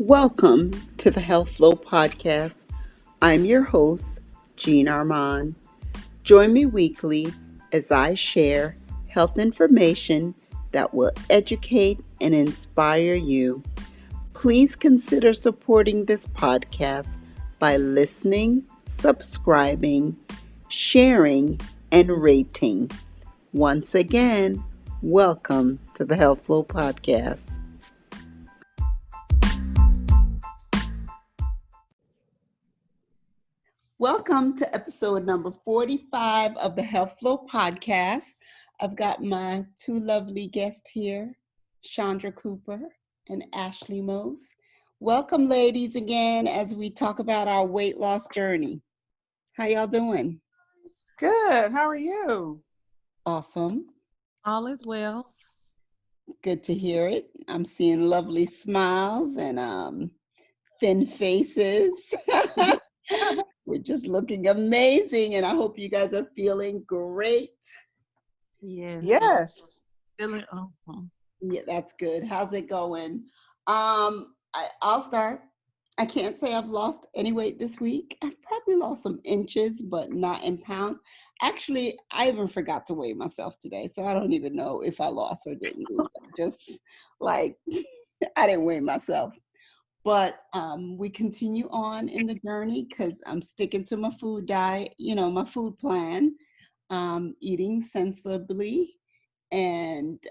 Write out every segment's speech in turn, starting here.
Welcome to the Health Flow Podcast. I'm your host, Jean Armand. Join me weekly as I share health information that will educate and inspire you. Please consider supporting this podcast by listening, subscribing, sharing, and rating. Once again, welcome to the Health Flow Podcast. Welcome to episode number 45 of the Health Flow Podcast. I've got my two lovely guests here, Chandra Cooper and Ashley Mose. Welcome, ladies, again as we talk about our weight loss journey. How y'all doing? Good. How are you? Awesome. All is well. Good to hear it. I'm seeing lovely smiles and thin faces. We're just looking amazing, and I hope you guys are feeling great. Yes. Feeling awesome. Yeah, that's good. How's it going? I'll start. I can't say I've lost any weight this week. I've probably lost some inches, but not in pounds. Actually, I even forgot to weigh myself today, so I don't even know if I lost or didn't lose. I'm just like, I didn't weigh myself. But we continue on in the journey because I'm sticking to my food diet, my food plan, eating sensibly, and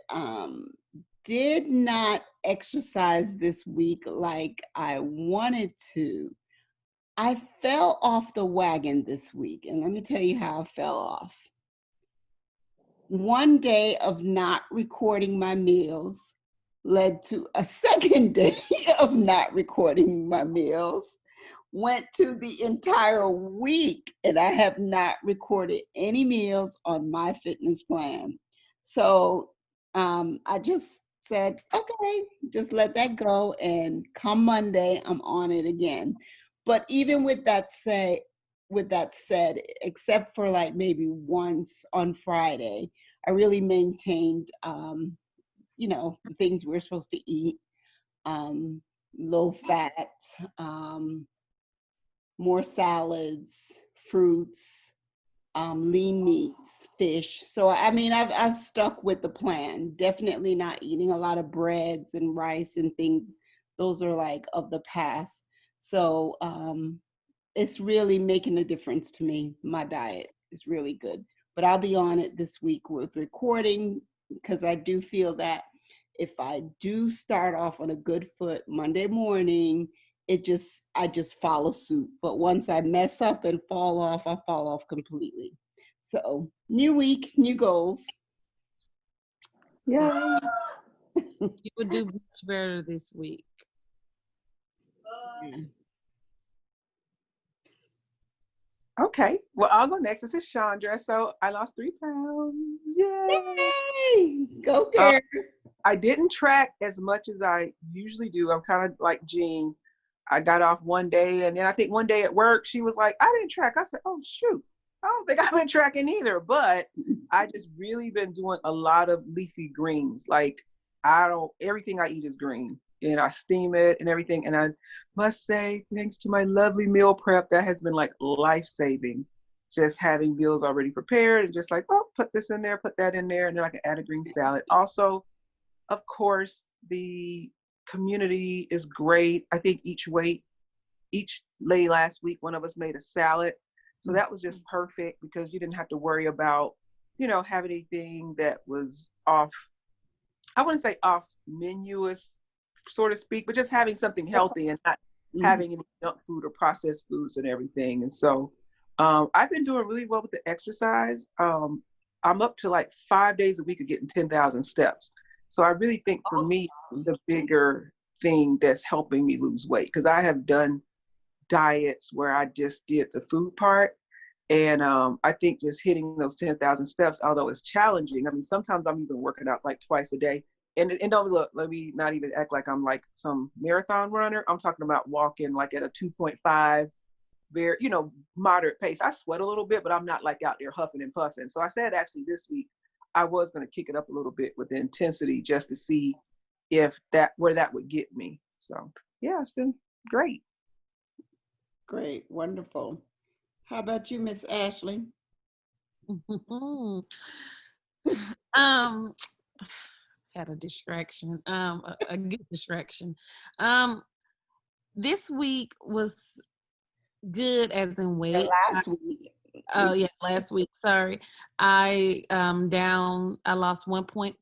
did not exercise this week like I wanted to. I fell off the wagon this week, and let me tell you how I fell off. One day of not recording my meals led to a second day of not recording my meals, went to the entire week, and I have not recorded any meals on my fitness plan. So I just said, okay, just let that go. And come Monday, I'm on it again. But even with that said, except for like maybe once on Friday, I really maintained the things we're supposed to eat, low fat, more salads, fruits, lean meats, fish. So, I mean, I've stuck with the plan. Definitely not eating a lot of breads and rice and things. Those are like of the past. So, it's really making a difference to me. My diet is really good. But I'll be on it this week with recording because I do feel that if I do start off on a good foot Monday morning, I just follow suit. But once I mess up and fall off, I fall off completely. So new week, new goals. Yeah. You would do much better this week. Okay. Well, I'll go next. This is Chandra. So I lost 3 pounds. Yay. Yay! Go girl. I didn't track as much as I usually do. I'm kind of like Jean. I got off one day, and then I think one day at work, she was like, I didn't track. I said, oh, shoot. I don't think I've been tracking either, but I just really been doing a lot of leafy greens. Like everything I eat is green, and I steam it and everything. And I must say, thanks to my lovely meal prep, that has been like life-saving. Just having meals already prepared and just like, oh, put this in there, put that in there, and then I can add a green salad. Also, of course, the community is great. I think each day last week, one of us made a salad. So that was just perfect because you didn't have to worry about, having anything that was off, I wouldn't say off menuous, so to speak, but just having something healthy and not having any junk food or processed foods and everything. And so I've been doing really well with the exercise. I'm up to like 5 days a week of getting 10,000 steps. So I really think for me, the bigger thing that's helping me lose weight, because I have done diets where I just did the food part. And I think just hitting those 10,000 steps, although it's challenging, I mean, sometimes I'm even working out like twice a day. And don't look, let me not even act like I'm like some marathon runner. I'm talking about walking like at a 2.5, very, moderate pace. I sweat a little bit, but I'm not like out there huffing and puffing. So I said actually this week, I was going to kick it up a little bit with the intensity just to see if where that would get me. So yeah, it's been great. Great, wonderful. How about you, Miss Ashley? um, had a distraction. A good distraction. Um, this week was good as in Yeah, weight. last week. Oh yeah, last week. Sorry, I lost 1.6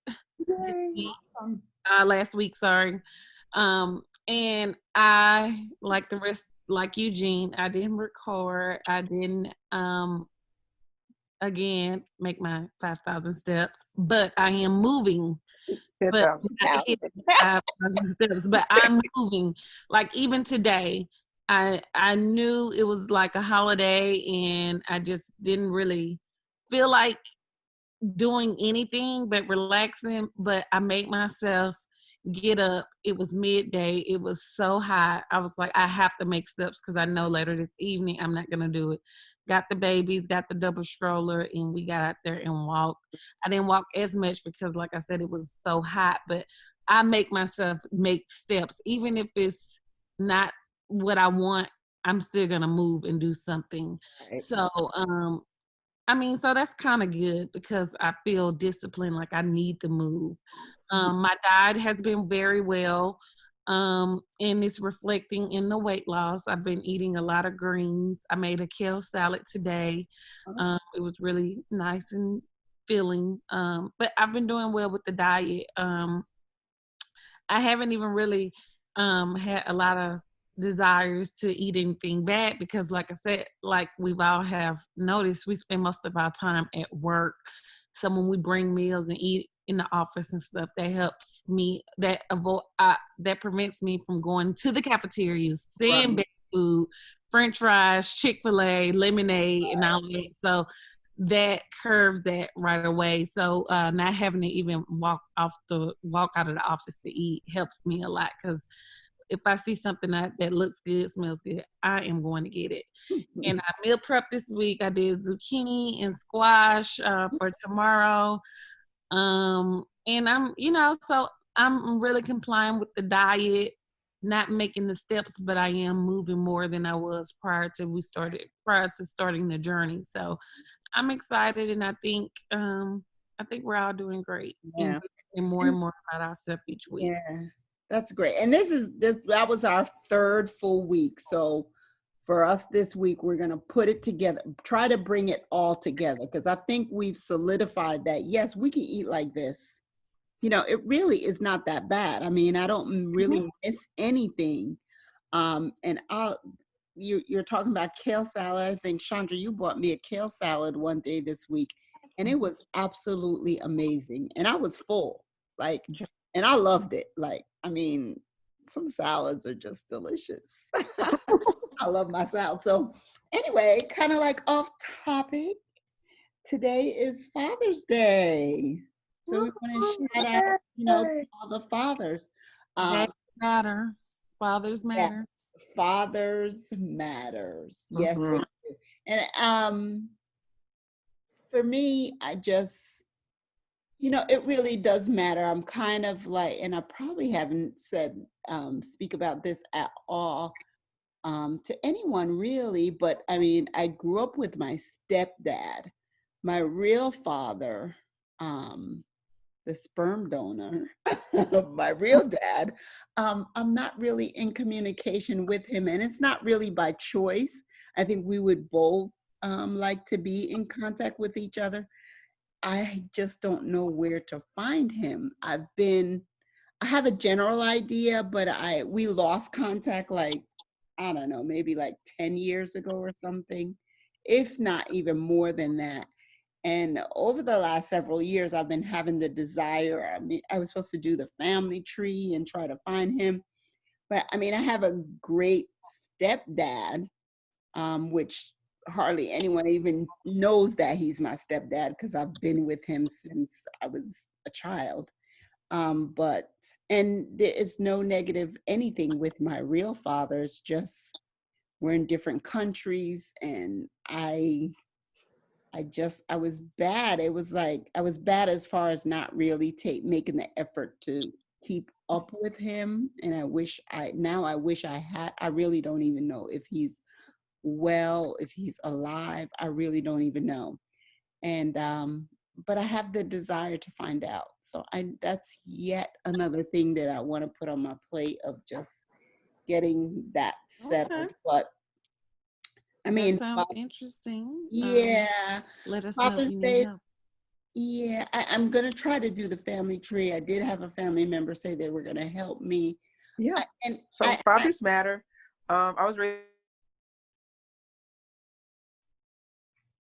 this Yay. week. Awesome. Last week, sorry. And I, like the rest, like Eugene, I didn't record. I didn't again make my 5,000 steps, but I am moving. But 10,000. not hitting 5,000 steps, but I'm moving. Like even today, I knew it was like a holiday, and I just didn't really feel like doing anything but relaxing. But I made myself get up. It was midday. It was so hot. I was like, I have to make steps because I know later this evening I'm not gonna do it. Got the babies, got the double stroller, and we got out there and walked. I didn't walk as much because, like I said, it was so hot. But I make myself make steps, even if it's not what I want. I'm still gonna move and do something. Right. So, I mean, so that's kind of good because I feel disciplined, like I need to move. My diet has been very well, and it's reflecting in the weight loss. I've been eating a lot of greens. I made a kale salad today. It was really nice and filling. But I've been doing well with the diet. I haven't even really had a lot of desires to eat anything bad because, like I said, like we've all have noticed, we spend most of our time at work. So when we bring meals and eat in the office and stuff, that helps me. That prevents me from going to the cafeterias, seeing Right. bad food, French fries, Chick-fil-A, lemonade, and all that. So that curves that right away. So not having to even walk out of the office to eat helps me a lot because if I see something that looks good, smells good, I am going to get it. And I meal prep this week. I did zucchini and squash for tomorrow. And so I'm really complying with the diet, not making the steps, but I am moving more than I was prior to starting the journey. So I'm excited, and I think we're all doing great Yeah. and more about ourselves each week. Yeah, that's great. And that was our third full week. So for us this week, we're gonna put it together, try to bring it all together because I think we've solidified that yes, we can eat like this. It really is not that bad. I mean, I don't really miss anything. And you're talking about kale salad. I think Chandra, you bought me a kale salad one day this week, and it was absolutely amazing. And I was full, like, and I loved it. Like, I mean, some salads are just delicious. I love my salad. So, anyway, kind of like off topic. Today is Father's Day, so we want to shout out, to all the fathers. Dads Um, matter. Fathers yeah, matter. fathers matters. Yes, they Mhm. do. And for me, I just, it really does matter. I'm kind of like, and I probably haven't speak about this at all to anyone really, but I mean, I grew up with my stepdad, my real father, um, the sperm donor, my real dad. I'm not really in communication with him, and it's not really by choice. I think we would both like to be in contact with each other. I just don't know where to find him. I have a general idea, but we lost contact like, I don't know, maybe like 10 years ago or something, if not even more than that. And over the last several years, I've been having the desire. I mean, I was supposed to do the family tree and try to find him. But I mean, I have a great stepdad, which hardly anyone even knows that he's my stepdad because I've been with him since I was a child. And there is no negative anything with my real father. It's just we're in different countries, and I was bad. It was like I was bad as far as not really making the effort to keep up with him, and I wish I had. I really don't even know if he's well, if he's alive. I really don't even know. And but I have the desire to find out. So that's yet another thing that I want to put on my plate of just getting that Okay. settled. But I That mean, sounds interesting. yeah, Let us know if Father's you need Day. help. Yeah, I'm gonna try to do the family tree. I did have a family member say they were gonna help me. Yeah. And So fathers matter. I was raised.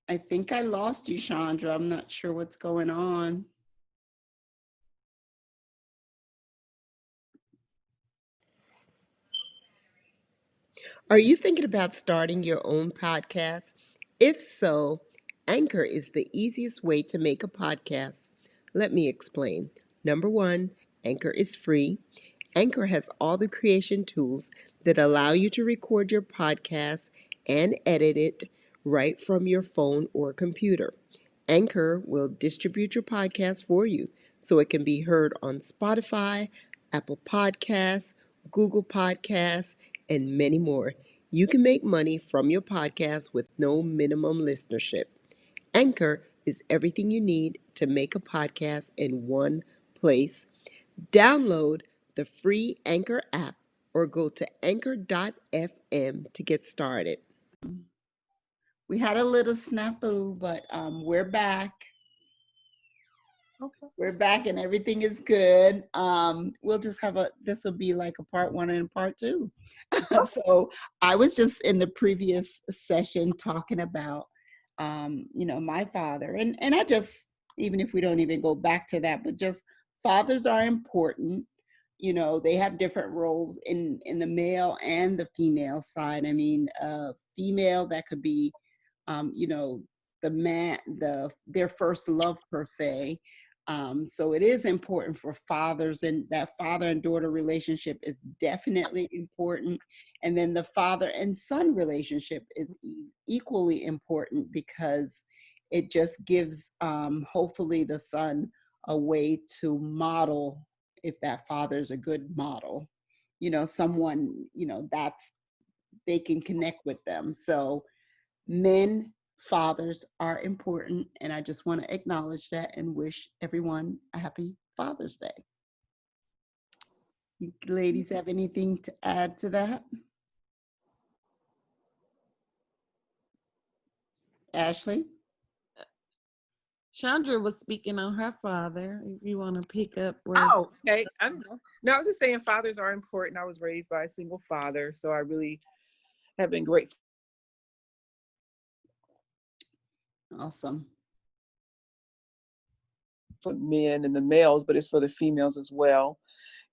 I think I lost you, Chandra. I'm not sure what's going on. Are you thinking about starting your own podcast? If so, Anchor is the easiest way to make a podcast. Let me explain. Number one, Anchor is free. Anchor has all the creation tools that allow you to record your podcast and edit it right from your phone or computer. Anchor will distribute your podcast for you so it can be heard on Spotify, Apple Podcasts, Google Podcasts, and many more. You can make money from your podcast with no minimum listenership. Anchor is everything you need to make a podcast in one place. Download the free Anchor app or go to anchor.fm to get started. We had a little snafu, but we're back. Okay. We're back and everything is good. We'll just have this will be like a part one and a part two. So I was just in the previous session talking about, my father. And I just, even if we don't even go back to that, but just fathers are important. They have different roles in the male and the female side. I mean, female, that could be, the man, their first love per se. So it is important for fathers, and that father and daughter relationship is definitely important. And then the father and son relationship is equally important because it just gives, hopefully, the son a way to model, if that father's a good model, someone, that's, they can connect with them. So men, fathers are important, and I just want to acknowledge that and wish everyone a happy Father's Day. You ladies have anything to add to that? Ashley? Chandra was speaking on her father. If you want to pick up where. Oh, okay. I don't know. No, I was just saying fathers are important. I was raised by a single father, so I really have been grateful Awesome. for men and the males, but it's for the females as well.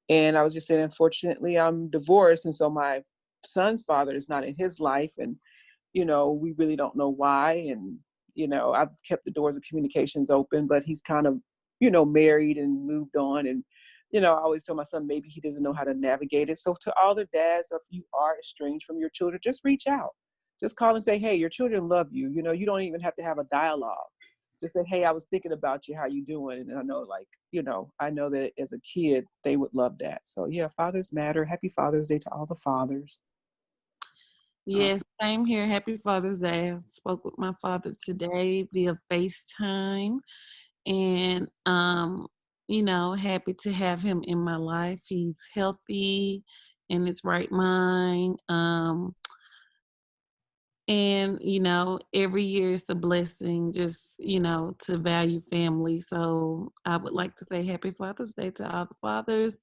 And I was just saying, unfortunately, I'm divorced, and so my son's father is not in his life, and we really don't know why. And I've kept the doors of communications open, but he's kind of married and moved on. And I always tell my son maybe he doesn't know how to navigate it. So to all the dads, if you are estranged from your children, just reach out, just call and say, hey, your children love you. You don't even have to have a dialogue. Just say, hey, I was thinking about you, how you doing? And I know, I know that as a kid they would love that. So yeah, fathers matter. Happy Father's Day to all the fathers. Yes, same here. Happy Father's Day. I spoke with my father today via FaceTime, and happy to have him in my life. He's healthy, in his right mind. And every year is a blessing, just to value family. So I would like to say Happy Father's Day to all the fathers.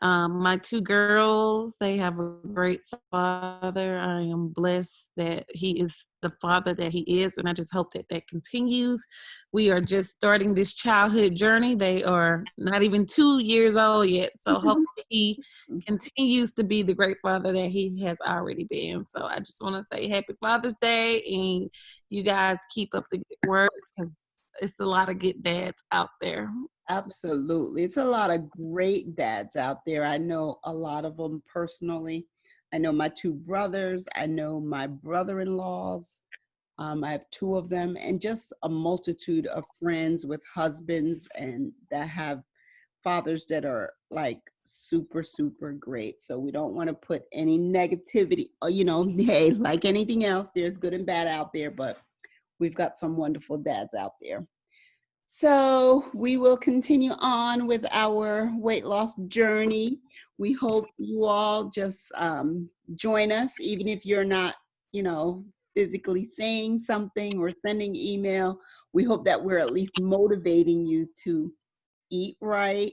My two girls, they have a great father. I am blessed that he is the father that he is, and I just hope that that continues. We are just starting this childhood journey. They are not even 2 years old yet, so hopefully he continues to be the great father that he has already been. So I just want to say Happy Father's Day, and you guys keep up the good work, because it's a lot of good dads out there. Absolutely. It's a lot of great dads out there. I know a lot of them personally. I know my two brothers. I know my brother-in-laws. I have two of them, and just a multitude of friends with husbands and that have fathers that are like super, super great. So we don't want to put any negativity, hey, like anything else, there's good and bad out there, but we've got some wonderful dads out there. So we will continue on with our weight loss journey. We hope you all just join us, even if you're not, physically saying something or sending email. We hope that we're at least motivating you to eat right,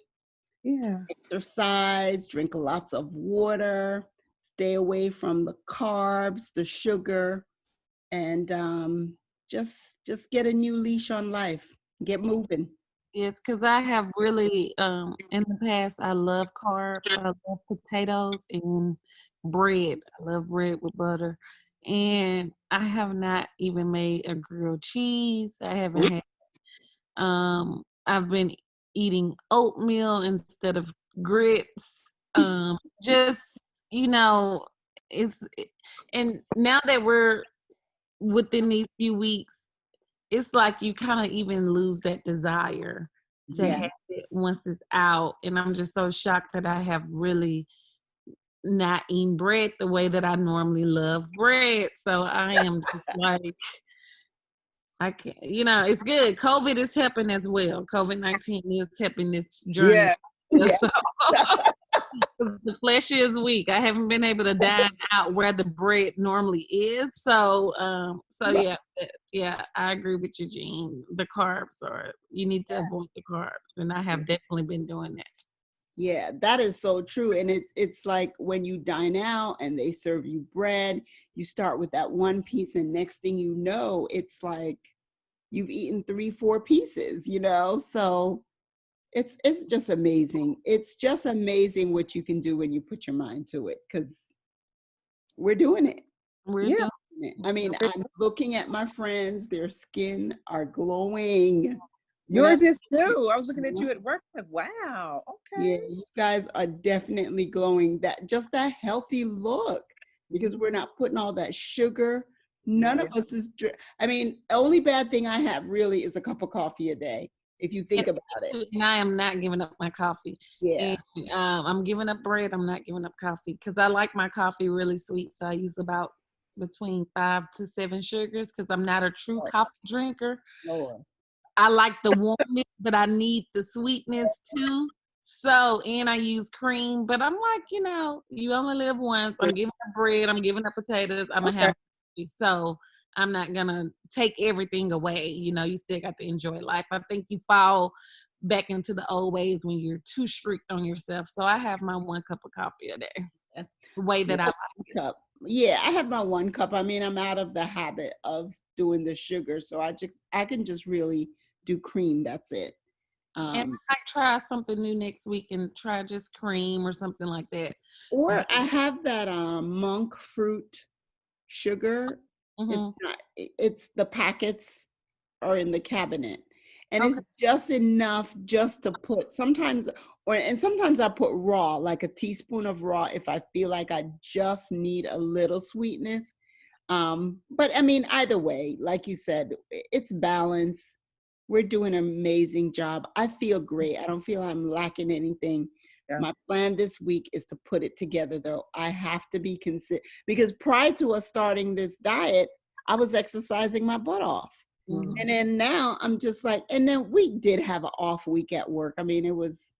Yeah. exercise, drink lots of water, stay away from the carbs, the sugar, and just get a new leash on life. Get moving. Yes, because I have really, in the past, I love carbs. I love potatoes and bread. I love bread with butter. And I have not even made a grilled cheese. I haven't had, I've been eating oatmeal instead of grits. Just, you know, it's, and now that we're within these few weeks, it's like you kind of even lose that desire to Yeah. have it once it's out. And I'm just so shocked that I have really not eaten bread the way that I normally love bread. So I am just like, I can't, it's good. COVID is helping as well. COVID-19 is helping this journey. Yeah. Yeah. So, the flesh is weak. I haven't been able to dine out where the bread normally is. So, yeah, I agree with you, Jean. The carbs you need to avoid the carbs, and I have definitely been doing that. Yeah, that is so true. And it's like when you dine out and they serve you bread, you start with that one piece, and next thing you know, it's like you've eaten 3-4 pieces, So it's just amazing. It's just amazing what you can do when you put your mind to it, because we're doing it. We're Yeah. doing I mean, I'm looking at my friends, their skin are glowing. Yours is too. I was looking at you at work, like, wow, Yeah, okay. you guys are definitely glowing. That healthy look, because we're not putting all that sugar. None of us is, I mean, only bad thing I have really is a cup of coffee a day, if you think about it. And I am not giving up my coffee. Yeah. And I'm giving up bread. I'm not giving up coffee because I like my coffee really sweet. So I use about between 5 to 7 sugars because I'm not a true coffee drinker. Lord. I like the warmness, but I need the sweetness too. So, and I use cream, but I'm like, you only live once. I'm giving up bread. I'm giving up potatoes. I'm going to have coffee. So I'm not going to take everything away. You still got to enjoy life. I think you fall back into the old ways when you're too strict on yourself. So I have my 1 cup of coffee a day. Yeah. The way that I like it. Cup. Yeah, I have my 1 cup. I mean, I'm out of the habit of doing the sugar, so I can just really do cream. That's it. And I might try something new next week and try just cream or something like that. Or I have that monk fruit sugar. Mm-hmm. It's the packets are in the cabinet, and it's just enough just to put sometimes I put raw, like a teaspoon of raw, if I feel like I just need a little sweetness. But I mean, either way, like you said, it's balance. We're doing an amazing job. I feel great. I don't feel I'm lacking anything. Yeah. My plan this week is to put it together, though. I have to be consistent, because prior to us starting this diet, I was exercising my butt off. Mm-hmm. And then now I'm just like, and then we did have an off week at work. I mean, it was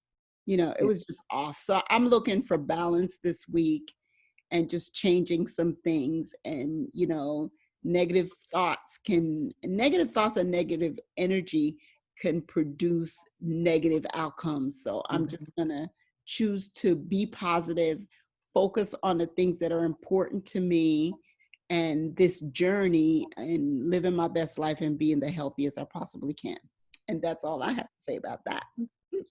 just off. So I'm looking for balance this week and just changing some things. And, negative thoughts and negative energy can produce negative outcomes. So I'm just going to choose to be positive, focus on the things that are important to me and this journey, and living my best life and being the healthiest I possibly can. And that's all I have to say about that.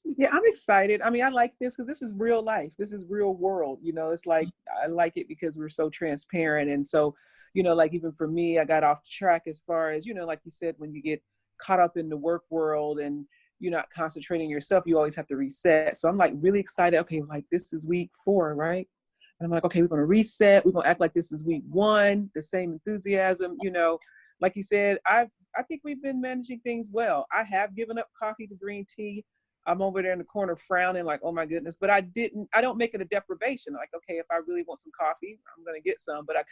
Yeah, I'm excited. I mean, I like this because this is real life. This is real world. It's like, I like it because we're so transparent. And so, like even for me, I got off track as far as, like you said, when you get caught up in the work world and you're not concentrating yourself, you always have to reset. So I'm like really excited. Okay, like this is week 4, right? And I'm like, okay, we're going to reset. We're going to act like this is week 1, the same enthusiasm, like you said, I think we've been managing things well. I have given up coffee to green tea. I'm over there in the corner frowning like, oh my goodness. But I don't make it a deprivation. Like, okay, if I really want some coffee, I'm going to get some. But I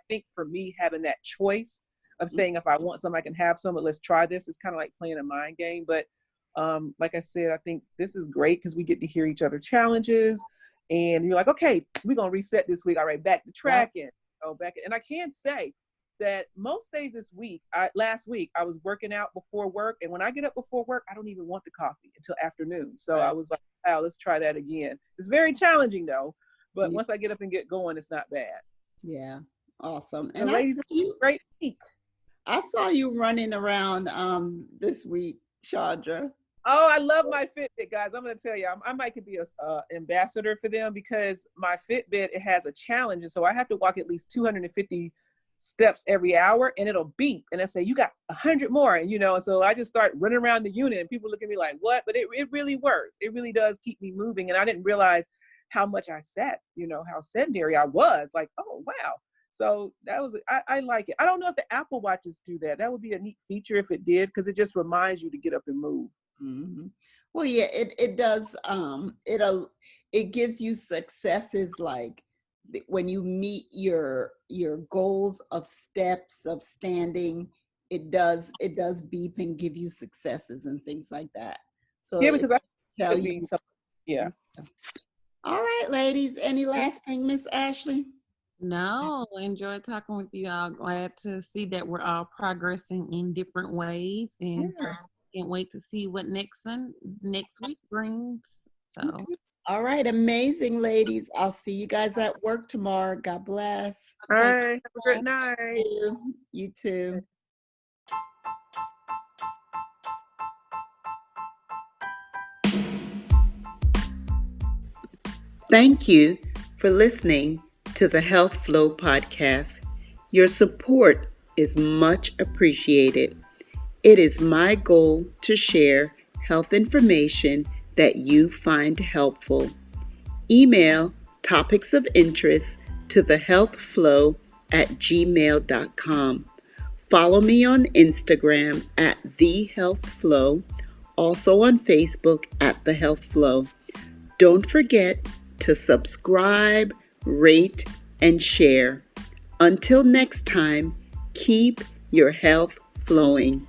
think for me, having that choice of saying, if I want some, I can have some, but let's try this. It's kind of like playing a mind game. But like I said, I think this is great because we get to hear each other challenges. And you're like, okay, we're going to reset this week. All right, back to tracking. And I can say that most days this week, last week, I was working out before work. And when I get up before work, I don't even want the coffee until afternoon. So I was like, wow, let's try that again. It's very challenging though. But once I get up and get going, it's not bad. Yeah. Awesome. And ladies, great week. I saw you running around this week, Chandra. Oh, I love my Fitbit, guys. I'm going to tell you, I might could be an ambassador for them because my Fitbit, it has a challenge. And so I have to walk at least 250 steps every hour and it'll beep. And I say, you got 100 more. And, and so I just start running around the unit and people look at me like, what? But it really works. It really does keep me moving. And I didn't realize how much I sat, how sedentary I was. Like, oh, wow. So that was, I like it. I don't know if the Apple Watches do that. That would be a neat feature if it did, because it just reminds you to get up and move. Mm-hmm. Well, yeah, it does. It gives you successes like when you meet your goals of steps of standing. It does beep and give you successes and things like that. So yeah, because I tell you. Yeah. All right, ladies. Any last thing, Miss Ashley? No, enjoyed talking with you all. Glad to see that we're all progressing in different ways, and can't wait to see what next week brings. So, all right, amazing, ladies. I'll see you guys at work tomorrow. God bless. All right, have a great night. You too. Thank you for listening to the Health Flow podcast. Your support is much appreciated. It is my goal to share health information that you find helpful. Email topics of interest to thehealthflow@gmail.com. Follow me on Instagram at thehealthflow, also on Facebook at The Health Flow. Don't forget to subscribe, rate, and share. Until next time, keep your health flowing.